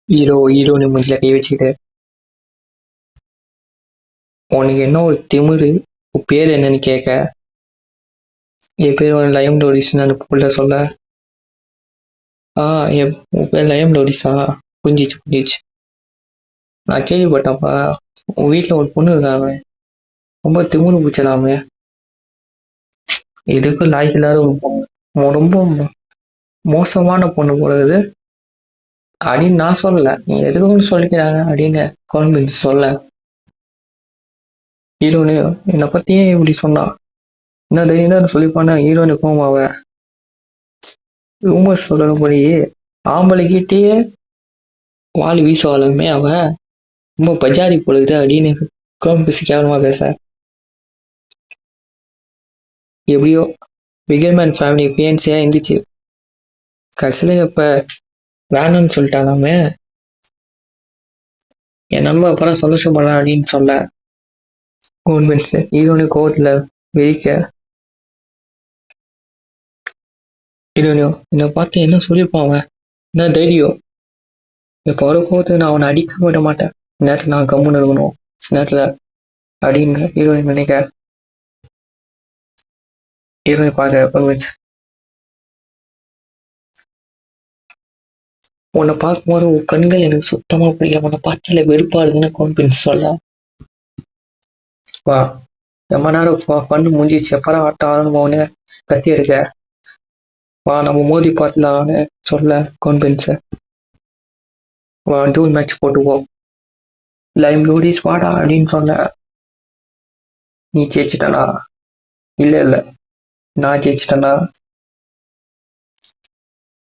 ஹீரோனி மூஞ்சில கை வச்சுக்கிட்டு, உனக்கு என்ன ஒரு திமிரு, உன் பேர் என்னன்னு கேட்க, என் பேர் லயம் டோரிஸ்ன்னு அந்த புள்ள சொல்ல, உன் பேர் லயம் டோரிஸா? புரிஞ்சிச்சு. நான் கேள்விப்பட்டேன்ப்பா, உன் வீட்டில் ஒரு பொண்ணு இருக்காமே, ரொம்ப திமிரு பிடிச்சலாமே, எதுக்கும் லாய்க்கு இல்லாத ஒரு பொண்ணு, ரொம்ப மோசமான பொண்ணு போடுறது அப்படின்னு நான் சொல்லல, நீ எதுக்கும் சொல்லிக்கிறாங்க அப்படின்னு கான்பிடன்ஸ் சொல்ல. ஹீரோனு என்னை பத்தியே இப்படி சொன்னா, என்ன தைரியம் சொல்லிப்பானா ஹீரோனுக்கும் அவ ரூமர்ஸ் சொல்லபடி ஆம்பளைக்கிட்டேயே வாழ் வீசுவாளுமே அவ ரொம்ப பஜாரி போடுது அப்படின்னு கான்பிடன்ஸ் கேவலமா பேச. எப்படியோ பிகர்மேன் ஃபேமிலி ஃபியன்ஸியா இருந்துச்சு, கடைசியில இப்ப வேணும்னு சொல்லிட்டாலாமே. என் நண்பன் அப்புறம் சந்தோஷப்படுறான் அப்படின்னு சொல்ல கான்பிடன்ஸ் ஹீரோனு கோவத்துல வெறிக்க, ஹீரோனியோ என்னை பார்த்து என்ன சொல்லியிருப்பான் அவன், என்ன தைரியம், இப்போ வர கோவத்துக்கு நான் அவனை அடிக்க விட மாட்டேன், நேரத்தில் நான் கம்முன்னு இருக்கணும் நேரத்தில் அப்படின்னு ஹீரோயின் நினைக்க. ஹீரோயின் பார்க்க கான்பிடன்ஸ், உன்னை பார்க்கும்போது உன் கண்கள் எனக்கு சுத்தமா பிடிக்கல, உன்னை பார்த்தாலே வெறுப்பா இருக்குன்னு கான்பிடன்ஸ் சொல்ல. வா ரொம்ப நேரம் ஃபன்னு முடிஞ்சிச்சு, எப்பறம் ஆட்டம் ஆரம்பம்னு கத்தி எடுக்க, வா நம்ம மோதி பார்த்துலான்னு சொல்ல கான்பிடன்ஸ். வா டூல் மேட்ச் போட்டுவோம், லைம் லூடிஸ் வாடா அப்படின்னு சொன்ன. நீ ஜெயிச்சிட்டனா? இல்ல நான் ஜெயிச்சிட்டனா?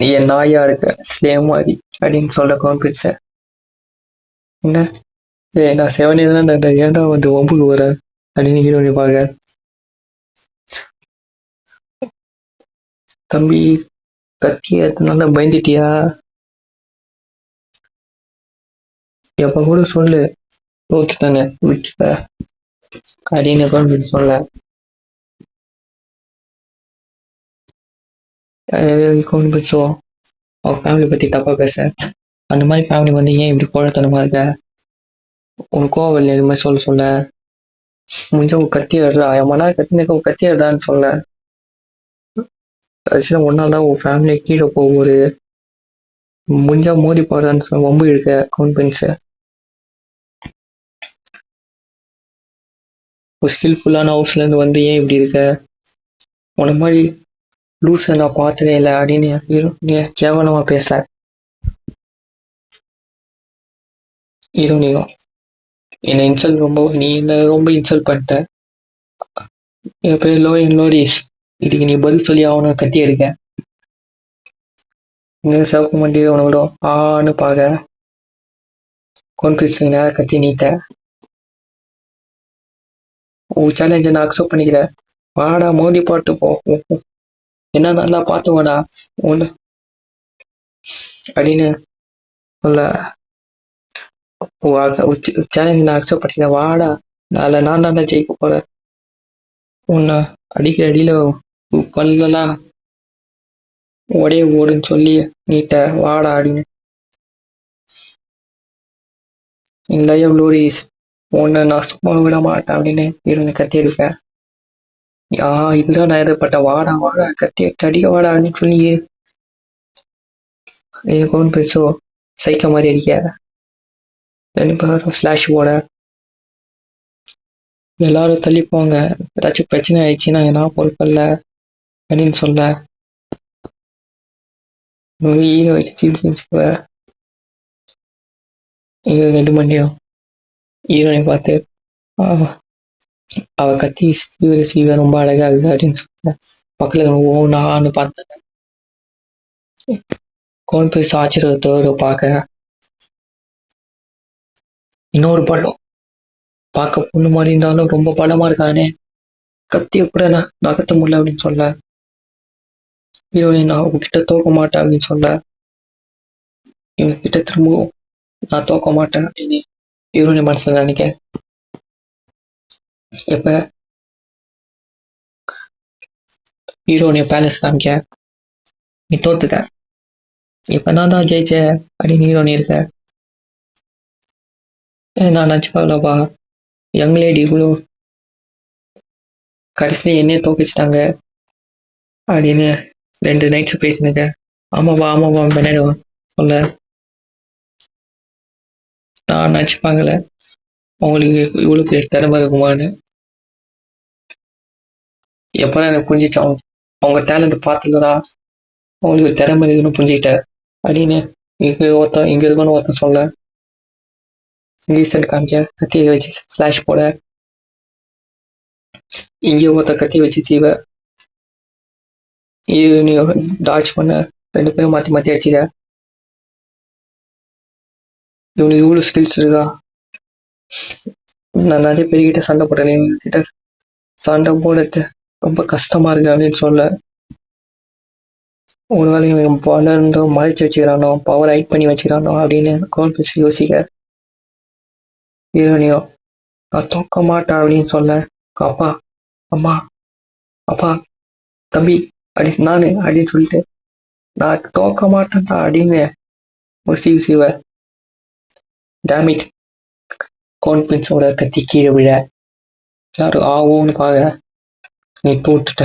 நீ என் நாயா இருக்க ஸ்லேம் மாதிரி அப்படின்னு சொல்ல கான்பிடன்ஸ். என்ன நான் செவனே ஏன்டா வந்து ஒம்புக்கு வர அப்படின்னு ஹீரோனி பார்க்க. தம்பி கத்தி அதனால பயந்துட்டியா? எப்ப கூட சொல்லு தோத்துட்டானே விட்டுட்ட அப்படின்னு கான்பிடன்ஸ் சொல்ல. கான்பிடன்ஸோ அவங்க ஃபேமிலி பத்தி தப்பா பேச, அந்த மாதிரி ஃபேமிலி வந்து ஏன் இப்படி போழத்தனமா இருக்க, உனக்கு கோவம் இல்லை இது மாதிரி சொல்ல முடிஞ்சா உன் கத்தி எடுறா, எம்மனா கத்தினக்க உன் கத்தி எடுறான்னு சொல்ல. கடைசியில ஒன்னால்தான் உன் ஃபேமிலியை கீழே போகும்போது முடிஞ்சா மோதி போடுறான்னு சொல்ல வம்பு இழுக்க கான்பிடன்ஸ். ஒரு ஸ்கில்ஃபுல்லான ஹவுஸ்ல இருந்து வந்து ஏன் இப்படி இருக்க, உன மாதிரி லூஸை நான் பார்த்ததே இல்லை அப்படின்னு கேவலமா பேச. ஹீரோனியும் என்னை இன்சல்ட் நீ என்ன ரொம்ப இன்சல்ட் பண்ணிட்ட, என் பேர் லோரிஸ், இதுக்கு நீ பதில் சொல்லி அவனை கத்தி எடுக்க. இன்னும் சிவப்பு மண்டி உனவிட ஆன்னு பார்க்க கான்பிடன்ஸ் நேரம் கத்தி நீட்ட. உன் சேலஞ்சை நான் அக்செப்ட் பண்ணிக்கிறேன், வாடா மோதி போட்டு போ, என்ன நல்லா பார்த்துக்கோடா ஒன்று அப்படின்னு சொல்ல. சேலஞ்ச் நான் அக்செப்ட் பண்ணிக்கிறேன், வாடா நான் தான் ஜெயிக்க போறேன், உன்னை அடிக்கிற அடியில பல்லெல்லாம் ஒரே ஓடுன்னு சொல்லி நீட்ட, வாடா அப்படின்னு. இல்லையா லோரிஸ் உன்னை நான் சும்மா விட மாட்டேன் அப்படின்னு ஹீரோனை கத்தி எடுக்க. இதுதான் நான் எதிர்பட்டேன், வாடா கத்தி எடுத்து அடிக்க வாடா அப்படின்னு சொல்லி கான்பிடன்ஸோ சைக்க மாதிரி அடிக்க. 2 பேரும் ஸ்லாஷ் போட, எல்லாரும் தள்ளிப்போங்க, ஏதாச்சும் பிரச்சனை ஆயிடுச்சுன்னா நான் பொறுப்பல்ல அப்படின்னு சொல்ல. ஹீரோ வச்சு 2 மணியும் ஹீரோனை பார்த்து அவ கத்தி சீவ ரொம்ப அழகா இருக்குது அப்படின்னு சொல்ல. பக்கத்துல நான்னு பார்த்தேன். கான்பிடன்ஸ் ஆச்சரியத்தோடு பார்க்க, இன்னொரு பழம் பார்க்க பொண்ணு மாதிரி இருந்தாலும் ரொம்ப பலமா இருக்கானே, கத்திய கூட நான் நகர்த்த முடியல அப்படின்னு சொல்ல. ஹீரோனி நான் உங்ககிட்ட தோக்க மாட்டேன் அப்படின்னு சொல்ல. இவங்க கிட்ட திரும்பவும் நான் தோக்க மாட்டேன் அப்படின்னு ஹீரோனி மனசுல நினைக்க. எப்ப ஹீரோனிய பேலஸ் காமிக்க, நீ தோத்துட்ட, இப்ப நான் தான் ஜெயிச்ச அப்படின்னு ஹீரோனி இருக்க. நான் நினச்சி பார்க்கலப்பா, யங் லேடி இவ்வளோ கடைசியில் என்னையே தோக்கடிச்சிட்டாங்க அப்படின்னு 2 நைட்ஸ் பேசினுங்க. ஆமாப்பா பின்னாடி சொல்ல. நான் நினச்சி பார்க்கல அவங்களுக்கு இவ்வளோ பெரிய திறமை இருக்குமான்னு. எப்போதான் எனக்கு புரிஞ்சிச்சு, அவங்க டேலண்ட் பார்த்துலடா அவங்களுக்கு திறமை இருக்குன்னு புரிஞ்சுக்கிட்டேன் அப்படின்னு இங்க இருக்கணும் ஒருத்தன் சொல்ல. ரீசெண்ட் காமிக்க கத்தியை வச்சு ஸ்லாஷ் போட, இங்கே ஒருத்த கத்தியை வச்சு சீவ, இது நீ டாச் பண்ண, 2 பேரும் மாற்றி அடிச்சுத. இவனுக்கு இவ்வளோ ஸ்கில்ஸ் இருக்கா? நான் நிறைய பேர்கிட்ட சண்டை போட்டேன், இவங்ககிட்ட சண்டை போடுறது ரொம்ப கஷ்டமா இருக்கு அப்படின்னு சொல்ல. ஒரு வேளை இவன் பலர்ந்தோ மறைச்சு வச்சுக்கிறானோ, பவர் ஹைட் பண்ணி வச்சுக்கிறானோ அப்படின்னு கான்ஃபிடன்ஸ் யோசிக்க. ஹீரோனியோ நான் தோக்க மாட்டேன் அப்படின்னு சொல்ல, அப்பா அம்மா அப்பா தம்பி அப்படி நானு அப்படின்னு சொல்லிட்டு நான் தோக்க மாட்டேன்டா அப்படின்னு ஒரு சீவ. டேமிட் கான்ஃபிடன்ஸோட கத்தி கீழே விழ எல்லாரும் ஆவோன்னு பார்க்க, நீ தோத்துட்ட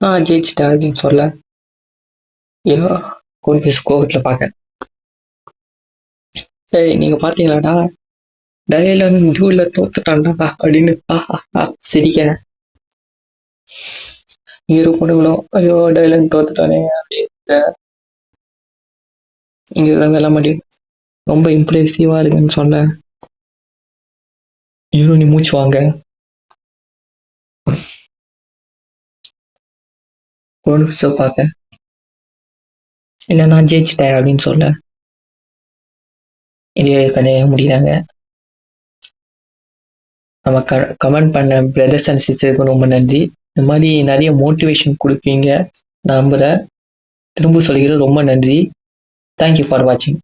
நான் ஜெயிச்சிட்டேன் அப்படின்னு சொல்ல. ஏதோ கான்ஃபிடன்ஸ் கோவத்தில் பார்க்க, ஏய் நீங்க பாத்தீங்களாடா டயலன் ஜூல தோத்துட்டான்டா அப்படின்னு சிரிக்க. ஹீரோ பொண்ணுங்களும் ஐயோ டயலன் தோத்துட்டானே அப்படின்னு இங்க வேலை மாட்டி ரொம்ப இம்ப்ரெசிவா இருக்குன்னு சொல்ல. ஹீரோ நீ மூச்சு வாங்க, பார்க்க இல்ல நான் ஜெயிச்சிட்டேன் அப்படின்னு சொல்ல. இதே கதையை முடிகிறாங்க. நம்ம கமெண்ட் பண்ண பிரதர்ஸ் அண்ட் சிஸ்டருக்கு ரொம்ப நன்றி. இந்த மாதிரி நிறைய மோட்டிவேஷன் கொடுப்பீங்க நம்புறேன். திரும்ப சொல்லிக்கிறேன், ரொம்ப நன்றி. தேங்க்யூ ஃபார் வாட்சிங்.